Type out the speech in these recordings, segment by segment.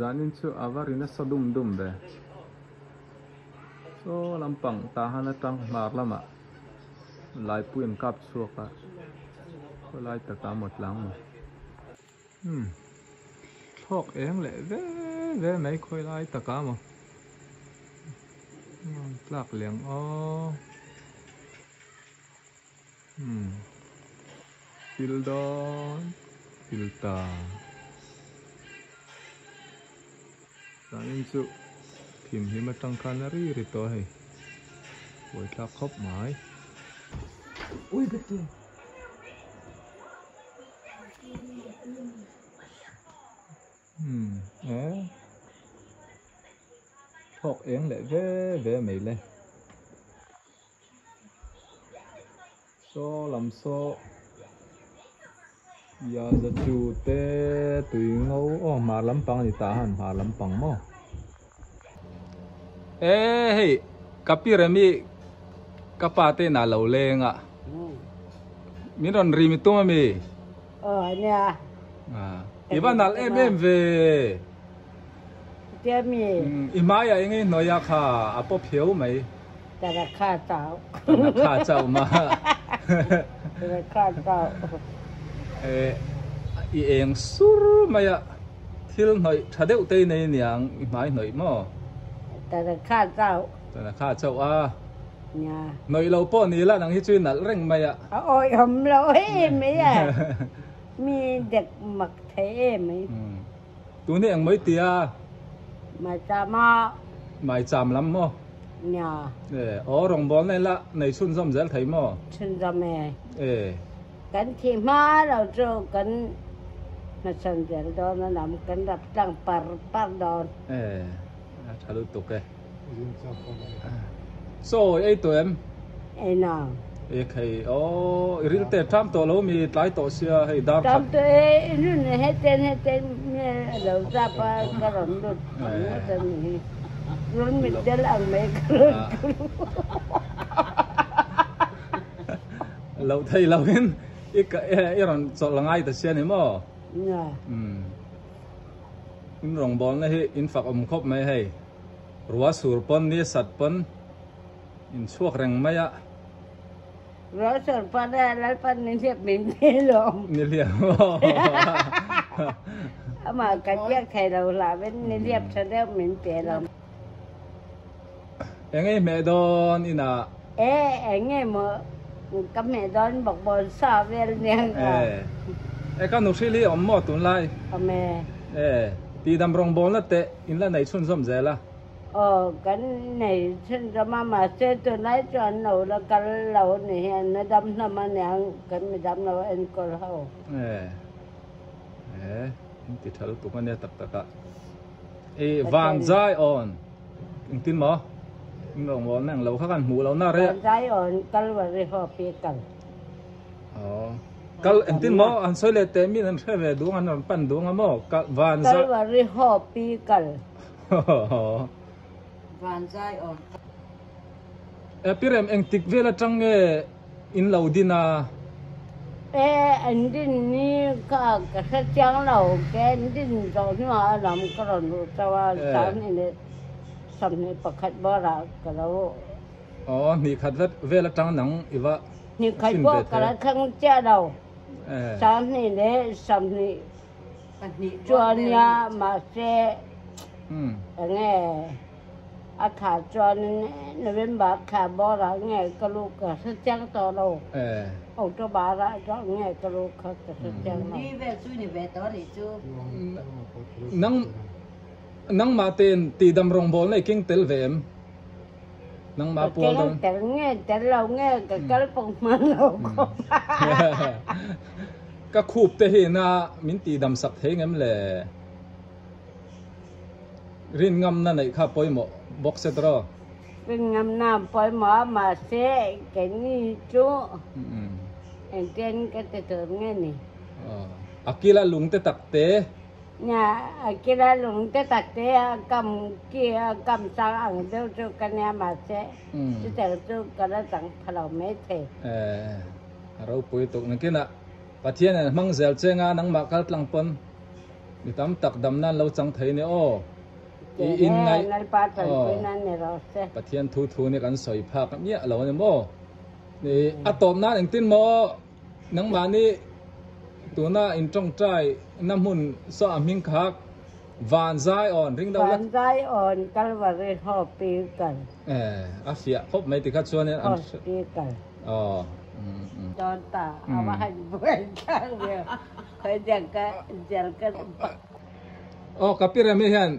zanin chu avarina sadum dum be so lampang tahan atang mar lama lai puim kap chuaka ko lai taka mot lang thok eng le ve mai khoi lai taka mo tlak leng o pildon pilta zanin chu thim hi ma tang khanari ri to hei boi tlak khop mai ui betul thok eng le ve mai le so lam so ya za chu te tui ngau o ma lam pang ni ta han ma lam pang mo hey kapirami kapate na lo lenga min ron ri mi tu mi nha iba nal em ve tia mi imaya inge noya kha apo pheu mai ta ra kha tao kha chau ma ta ra kha tao i eng sur maya thil noi thadeu te nei niang imai noi mo ta ra kha tao ta ra kha chau a nha noi lo po ni la nang hi chui nal reng maya ôi hầm lo em ấy à mi đẹp mặc thế em ấy tu ni ang mới tia mà cha ma mai cham lam mo nha o rong bol nei la nei chun zom zel thai mo chân ra mẹ e cánh thì má đầu trâu cánh nó chân zel đó nó làm cánh đập trăng par đòn chalu tuk e so ei to em ai nào e khai o ril te tham to lo mi tlai to sia hei dar trong tôi nó hết tên mẹ đầu ra pa cái rốn đốt nó tên gì rốn mình để làm mấy cái lâu thầy lâu hin iron so langai ta sia ni mo nha in rong bol na hi in fak khop mai hei ruwa sur pon ni sat pon in chuak reng maya rồi sờ pa ra lấy pa nên xếp mình thế luôn ni liam mà cái chiếc thầy đầu là bên nên xếp sao đó mình bể lòng engai me don ina anh nghe mà cái mẹ đón bọc bồn sao về nè ka nu sili om mo tun lai mẹ ti dam rong bol na te in la nei chun som zela cái này xin cho mà xe tôi lấy cho anh nấu là cái lẩu này nó đâm nó mà nè cái mình đâm nó anh còn hậu ti thal tu ka ne tak taka van zai on in tin mo in rong bol nang lo kha kan mu lo na re van zai on kal wa re ho pi kal kal in tin mo an soi le te mi an re ve du an pan du mo van zai kal wa re ho pi kal van zai on pirem eng tik vela change in lo dina anh din ni cái sách trắng lẩu cái anh din rồi nhưng mà làm cái rồi cho sáng này xong này bạc khách bỏ ra cái đó ni khát vela chang nang iwa ni khách bỏ cái đó không cha đâu sáng này để xong này cho nhà mà xe nghe khá cho nên bên bà khá bỏ ra nghe cái lúc cái sách trắng to đâu ông cho bà ra cho nghe cái lúc cái sách trắng đi về chui đi về đó thì chú nang ma ten ti dam rong bol nei king tel vem nang ma pu dam tel nghe tel lâu nghe cái phong man lâu ka khup te hi na min ti dam sak the ngem le rin ngam na nei kha poi mo box se tro bên ngâm nam poi mở mà xe cái ni chú anh tên cái từ từ nghe nè akila lung te tak te nhà cái đó lùng cái tạc thế cầm kia cầm sang ăn đâu cho cái nhà mà xe chứแต่cho cái đó chẳng phải là mấy thế rau pui tuk na kina pathian mang zel chenga nang ma kal tlang pon มีตามตักดำนั่นเราจังไทยเนี่ยโอ้อินไงปะเทียนทูเนี่ยกันสอยผักเนี่ยเราเนี่ยโม่นี่อะตอมนั่นเองตินโม่นังบานี่ตัวน่าอินจงใจน้ำหุ่นสอมิงคักวานใจอ่อนริงดาววานใจอ่อนกันว่าเรื่องหอบปีกันอาเฟียพบไม่ติดขัดชวนเนี่ยหอบปีกันอ๋อตอนตาเอามาให้เพื่อนข้างเดียวเคยจังกันอ๋อกับพี่เราไม่เห็น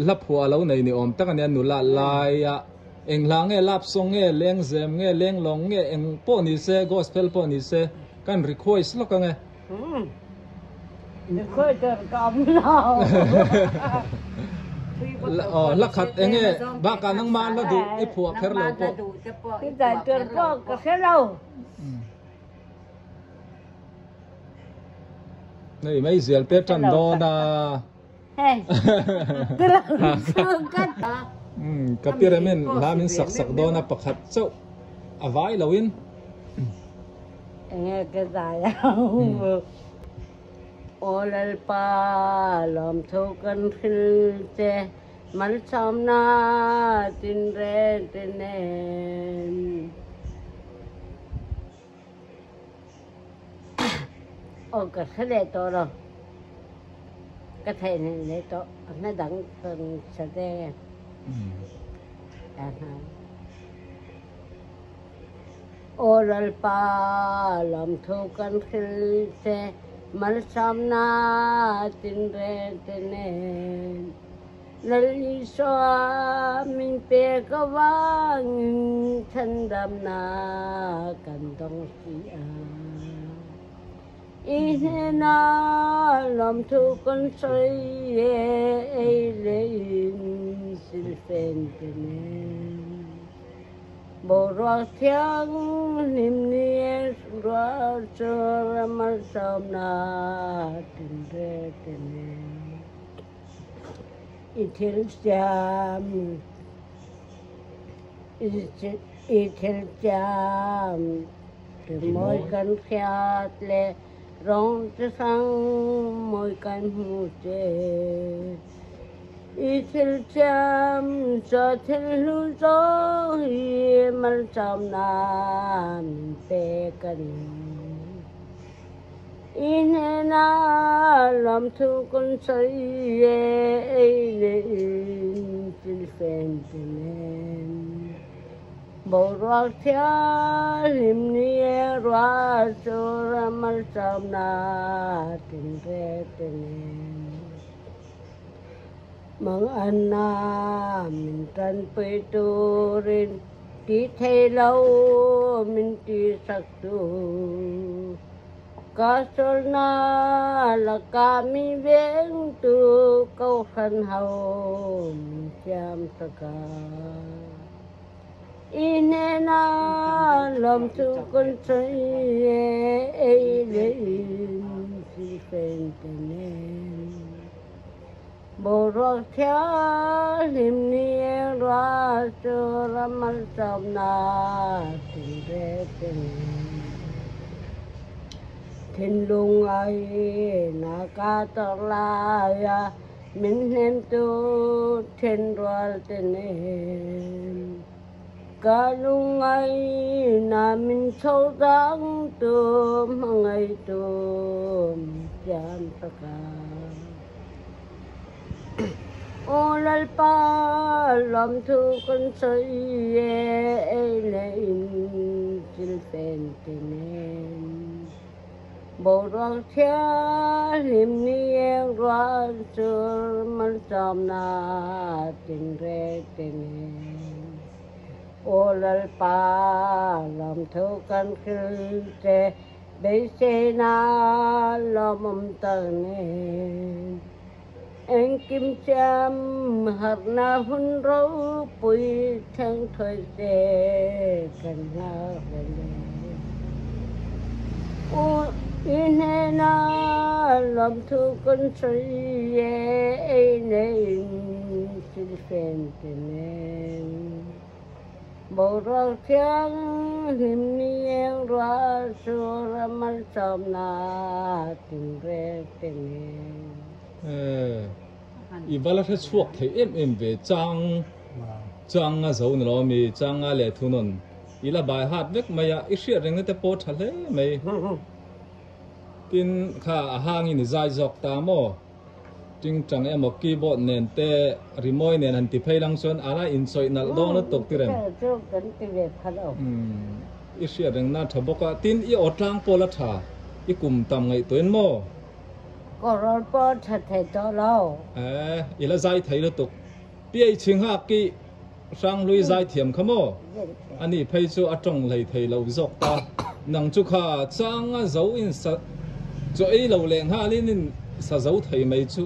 ลับหัวเราในนี่อมตั้งเนี่ยหนูละลายอ่ะเอ็งล้างเงี้ยลับทรงเงี้ยเลี้ยงเซมเงี้ยเลี้ยงลงเงี้ยเอ็งพวกนี้เซ่ก็สเปลพวกนี้เซ่กันรีควอสแล้วกันไงเคยเจอกำเราอ๋อลักขัดเองเงี้ยบ้าการนั่งมันแล้วดูไอ้พวกแค่เราก็ที่ใจเจอก็แค่เรานี่ไม่เสียเปจันโดนะเฮ้ยก็เราสู้กันกับพี่เรมินลามินสักโดนะปักขัดเจ้าอวัยลาวินก็ได้โอลลปาลมทุกันฟิลเจมันสมนาตินเรตินเนโอ้ก็แค่เด็กตัวเราก็เทนเด็กตัวนั่นดังเป็นแสดงโอลลปาลมทุกันฟิลเจมันสมนาตินเรตินเนลลิสวามิเปกวังฉันดำนากันต้องเสียอีเฮนาลมทุกันสวยเลนสิลเฟนตินเนบรักเทียงนิมเนียรักเจอมันสมนาตินเรตินเนอิทิลจามอิทิลจามถึงมวยกันแค่เลร้องจะสั่งมวยกันหูเจอิทิลจามจะทิลหูโซฮีมันจำนานเปกันอินนาลมทุกันใส่เลนสิลเฟนติเนบรักเทียลิมเนียรักจูรมันจำนาตินเรติเนมังอันนามินตันไปตูรินที่เทเลามินที่สักตูKasulna la kami bentu kau kan hau jam saka inena lom tu kun saye le si fentene borok thya limni ra chu ramal samna tire tene thiên lung ai na ca tơ la ya min nem tu thiên roal tên ca lung ai na min sâu dang tu mangai tu jam saka o lal pa lam tu con say le in sil fen tên bộ răng thia liêm niên ra sur man sam na tình re tình ô lal pa làm thu can khil te be se na lo mom tan anh kim cham har na hun ro pui thang thoi te kan na ô inena lom thu con say nên xin phen tên bộ răng thiang hiểm niên ra sur man sam na tình re tên อีวันละแค่ช่วงที่เวจังเสาหน่อมีจังอะไรทุนนอีละบายหัดเวกไม่อะอีเสียเรื่องนี้แต่ปวดทะเลไม่กินข้าห่างอินใจจอกตามอจริงจังมกีบอดเน้นแต่รีโมยเน้นหันติเพลังส่วนอะไรอินซอยนักดองนักตกติเรมอีเสียเรื่องนั้นถ้าบอกว่าตินอีอดล้างปวดละท่าอีกลุ่มตำไงตัวเองมั้งก็รอปอดถัดตัวเราอีละใจไทยละตกเปียชิงหักกี้ช่างลุยใจเทียมขโมอันนี้เพย์จูอัจงเลยไทยเราจอกตานังจุข้าจังอ่ะเจ้าอินสัจจะไอเราเลี้ยงฮาลินินสัจเจ้าไทยไม่จู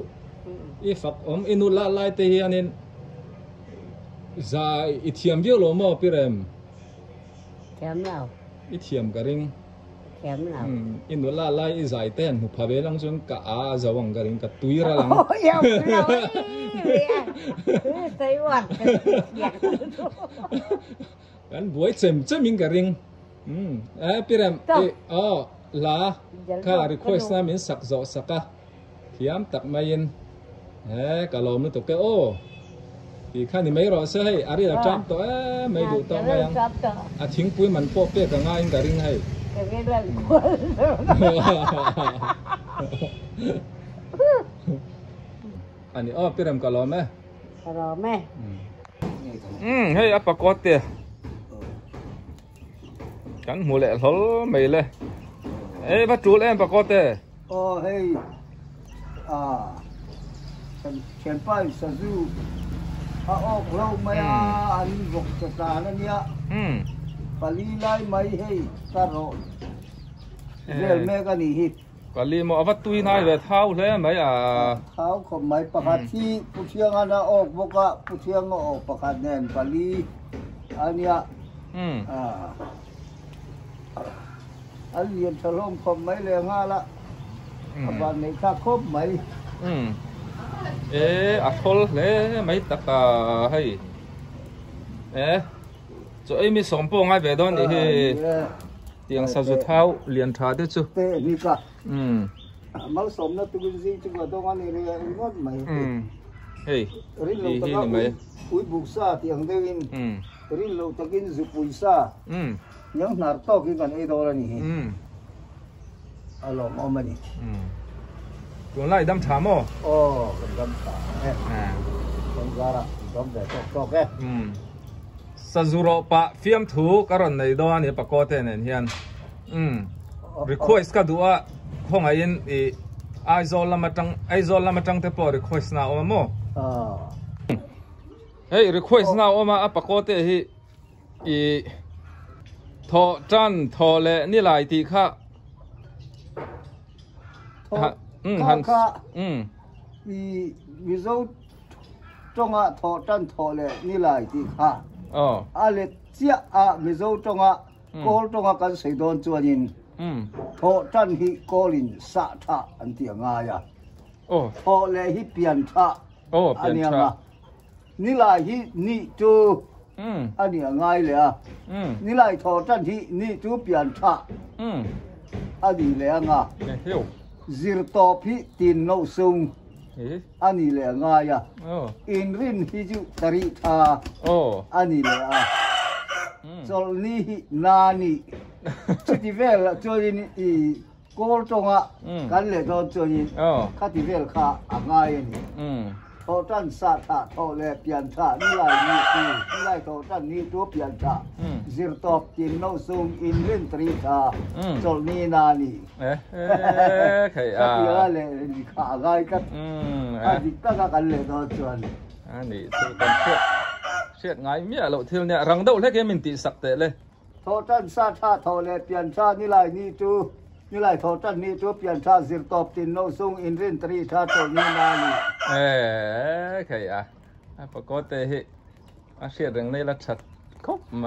อีฝักอินุลาไลเทียนินใจอีเทียมเยอะโลโม่พี่เรมเทียมเราอีเทียมกระริงเทียมเราอินุลาไลอีใจเต้นหุบพาเบลังจนกะอาจะวังกระริงกะตุยระลังโอ้ยเอาเราใส่วัดกันบวยเจ็มจะมิงกระริงพี่เรมลาข้ารีเควสต์มินสักจอสักะเทียมตักไม่ยินกะลมนี่ตกโอ้ที่ข้านี่ไม่รอเสียให้อารีเราจับตัวไม่ดูตัวไม่ยังทิ้งปุ้ยมันโป๊ะเป๊ะกับง่ายกระริงให้อันนี้พี่เรมกะลมไหมกะลมไหมเฮ้ยอัปปะกอดเตะกันหมูเละท้อไม่เลยbắt chú lên bà có thể hey chèn phải sử dụng lâu mấy anh vọc chặt ra nó nhá và li lại mấy hey ta rồi giờ mấy cái này hít và li mà bắt tui này về tháo thế mấy tháo còn mấy bạc hạt chi phụ chiang anh vọc à phụ chiang bạc hạt nền và li anh nhá anh liềnฉลองคมไม่เลี้ยงละวันนี้ถ้าครบไม่อัดทลเลยไม่ตักให้จะมีสองปองไอ้เบดอนนี่เตียงสับสุดเท้าเลียนชาด้วยจูนี่ก็มาสมนะตุกินซีจุกตัวกันนี่เรียนงดไม่เฮ้ยนี่ไหมอุ้ยบุกซาเตียงเดินรินเราตะกินสุปุยซายังหนาโตกินกันไอ้ตัวนี้อารมณ์มันนี่ตัวไล่ดำถามอ๋อดำถามต้องการะต้องแต่ตกสัจุโรปะฟิล์มถูกการันในดอนนี่ปะโกเตนเฮียนrequest ก็ดูว่าห้องไอ้ยันไอโซลามาจังเทปอ request น่าออกมาเฮ้ย request น่าออกมาปะโกเตฮีทอจันทอเลนี่หลายทีค่ะหันวิโซจงอ่ะทอจันทอเลนี่หลายทีค่ะอะไรเจ้าวิโซจงอ่ะโกลจงอ่ะกันสิโดนจวนทอจันฮิโกลินสัทธะอันที่ง่ายทอเลฮิเปลี่ยนท่าอันนี้ง่ายนี่หลายฮินี่จูอันนี้ง่ายเลยนี่ไล่ทอจันที่นี่จูเปลี่ยนท่าอันนี้เลยง่ายจิรตอพิตินโนซุงอันนี้เลยง่ายอินรินฮิจูตริธาอันนี้เลยจอลนี่นานี่จุดที่เวลจอลนี่โกลจงอ่ะกันเลยจอจอลนี่ข้าที่เวลข้าง่ายนี่ทอจันสัทธะทอเลเปลี่ยนท่านี่ไล่นี่ไล่ทอจันนี่ตัวเปลี่ยนท่าจิรตอพิตินโนซุงอินรินตริธาจอลนี่นานี่ใครที่อะไรนี่ข้าง่ายกันอันนี้ตั้งกันเลยจอจอลอันนี้ตัวกันเช็ดง่ายเมียเราเที่ยวเนี่ยรังเดาเล็กมินติสักเตะเลยทอจันสัทธะทอเลเปลี่ยนท่านี่ไล่นี่จูนี่ไล่ทอจันนี่ตัวเปลี่ยนท่าจิรตอพิตินโนซุงอินรินตริธาจอลนี่นานี่ใครปกติเช็ดเรื่องนี้ละชัดครบไหม